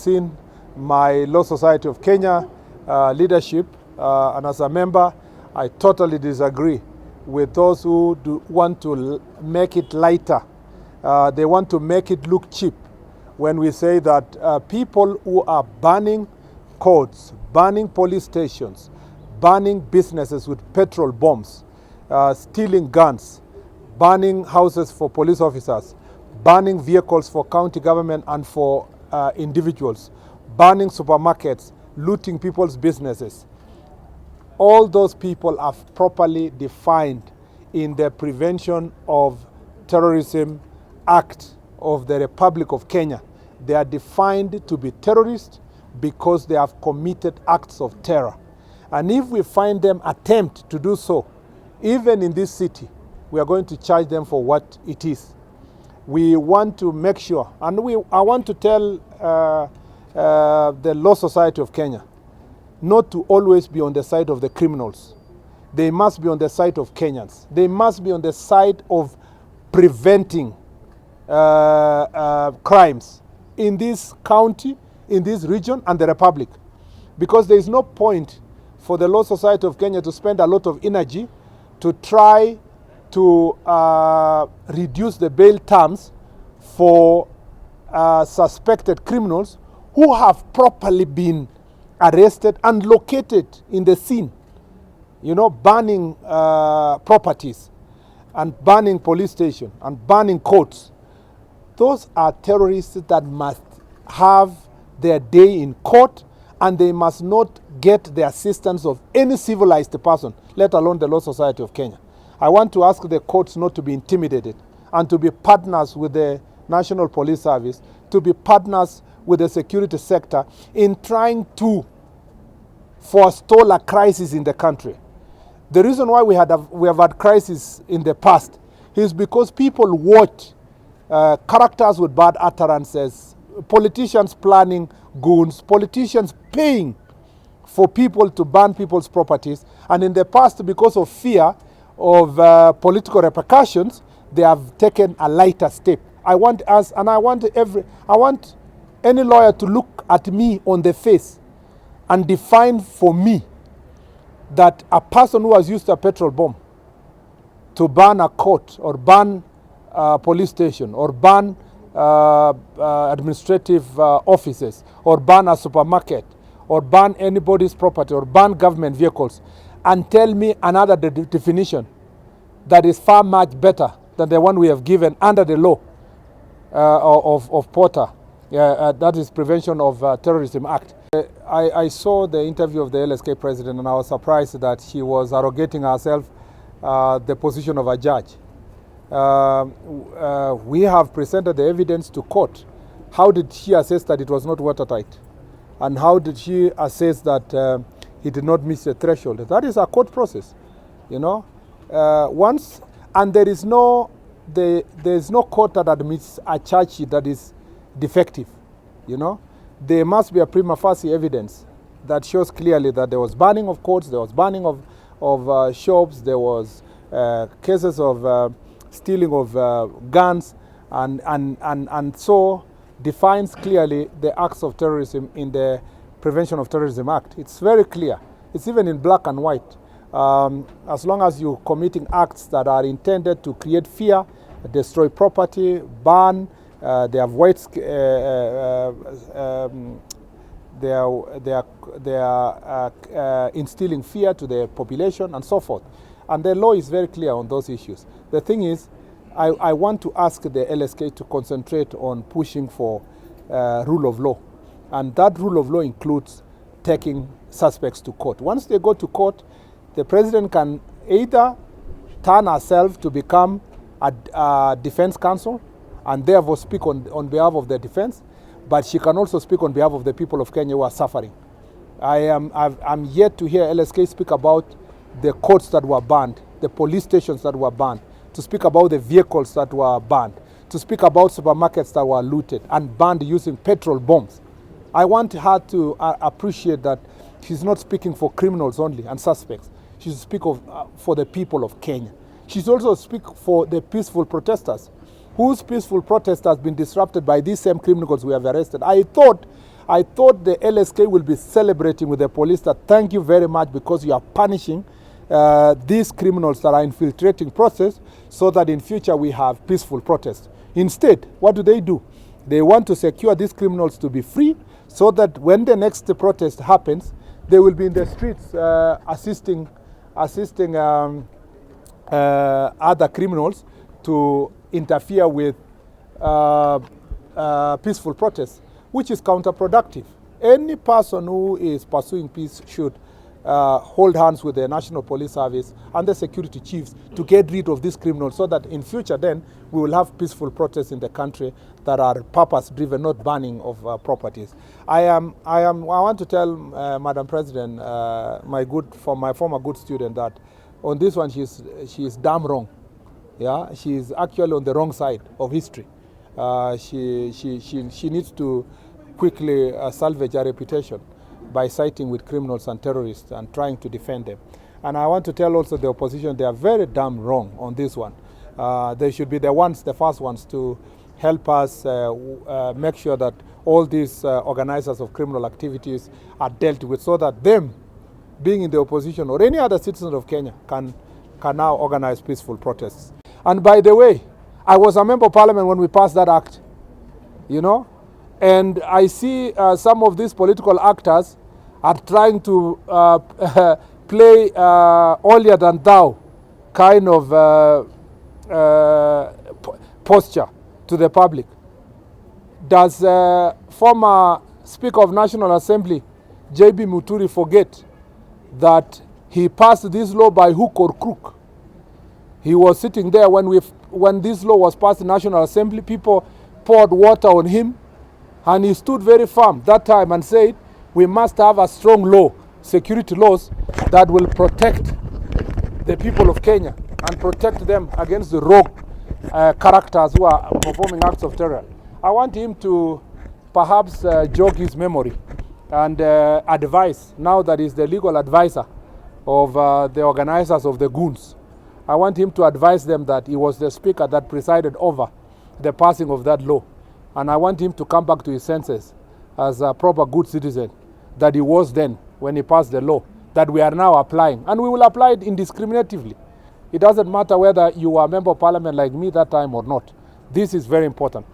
seen my Law Society of Kenya leadership, and as a member, I totally disagree with those who want to make it lighter. They want to make it look cheap when we say that people who are banning courts, banning police stations, banning businesses with petrol bombs, stealing guns, banning houses for police officers, banning vehicles for county government and for individuals, banning supermarkets, looting people's businesses. All those people are properly defined in the Prevention of Terrorism Act of the Republic of Kenya. They are defined to be terrorists because they have committed acts of terror. And if we find them attempt to do so, even in this city, we are going to charge them for what it is. We want to make sure, and I want to tell the Law Society of Kenya not to always be on the side of the criminals. They must be on the side of Kenyans. They must be on the side of preventing crimes in this county, in this region, and the Republic. Because there is no point for the Law Society of Kenya to spend a lot of energy to try to reduce the bail terms for suspected criminals who have properly been arrested and located in the scene. You know, banning properties and banning police stations and banning courts. Those are terrorists that must have their day in court, and they must not get the assistance of any civilized person, let alone the Law Society of Kenya. I want to ask the courts not to be intimidated and to be partners with the National Police Service, to be partners with the security sector in trying to forestall a crisis in the country. The reason why we have had crisis in the past is because people watch characters with bad utterances, politicians planning goons, politicians paying for people to ban people's properties, and in the past, because of fear of political repercussions, they have taken a lighter step. I want any lawyer to look at me on the face and define for me that a person who has used a petrol bomb to ban a court or ban a police station or ban administrative offices or ban a supermarket or ban anybody's property or ban government vehicles, and tell me another definition that is far much better than the one we have given under the law of Porter, that is Prevention of Terrorism Act. I saw the interview of the LSK president, and I was surprised that she was arrogating herself the position of a judge. We have presented the evidence to court. How did she assess that it was not watertight? And how did she assess that he did not miss the threshold? That is a court process, you know. There is no court that admits a charge sheet that is defective, you know. There must be a prima facie evidence that shows clearly that there was banning of courts, there was banning of shops, there was cases of stealing of guns, and so defines clearly the acts of terrorism in the Prevention of Terrorism Act. It's very clear. It's even in black and white. As long as you're committing acts that are intended to create fear, destroy property, ban, they have they are instilling fear to the population and so forth. And the law is very clear on those issues. The thing is, I want to ask the LSK to concentrate on pushing for rule of law. And that rule of law includes taking suspects to court. Once they go to court, the president can either turn herself to become a defense counsel and therefore speak on behalf of the defense, but she can also speak on behalf of the people of Kenya who are suffering. I'm yet to hear LSK speak about the courts that were banned, the police stations that were banned, to speak about the vehicles that were banned, to speak about supermarkets that were looted and banned using petrol bombs. I want her to appreciate that she's not speaking for criminals only and suspects. She should speak for the people of Kenya. She should also speak for the peaceful protesters, whose peaceful protest has been disrupted by these same criminals we have arrested. I thought I thought the LSK will be celebrating with the police that thank you very much because you are punishing these criminals that are infiltrating protests so that in future we have peaceful protests. Instead, what do? They want to secure these criminals to be free so that when the next protest happens, they will be in the streets assisting other criminals to interfere with peaceful protests, which is counterproductive. Any person who is pursuing peace should hold hands with the National Police Service and the security chiefs to get rid of these criminals so that in future then we will have peaceful protests in the country that are purpose-driven, not burning of properties. I want to tell Madam President, my former good student, that on this one she is damn wrong. Yeah, she is actually on the wrong side of history. She needs to quickly salvage her reputation by siding with criminals and terrorists and trying to defend them. And I want to tell also the opposition they are very damn wrong on this one. They should be the first ones to help us make sure that all these organizers of criminal activities are dealt with so that them, being in the opposition or any other citizen of Kenya, can now organize peaceful protests. And by the way, I was a member of parliament when we passed that act, you know, and I see some of these political actors are trying to play holier than thou kind of posture to the public. Does former Speaker of National Assembly, J.B. Muturi, forget that he passed this law by hook or crook? He was sitting there when this law was passed in National Assembly. People poured water on him, and he stood very firm that time and said, we must have a strong law, security laws, that will protect the people of Kenya and protect them against the rogue characters who are performing acts of terror. I want him to perhaps jog his memory and advise, now that he's the legal advisor of the organizers of the goons. I want him to advise them that he was the speaker that presided over the passing of that law. And I want him to come back to his senses as a proper good citizen that he was then when he passed the law that we are now applying. And we will apply it indiscriminatively. It doesn't matter whether you were a member of parliament like me that time or not. This is very important.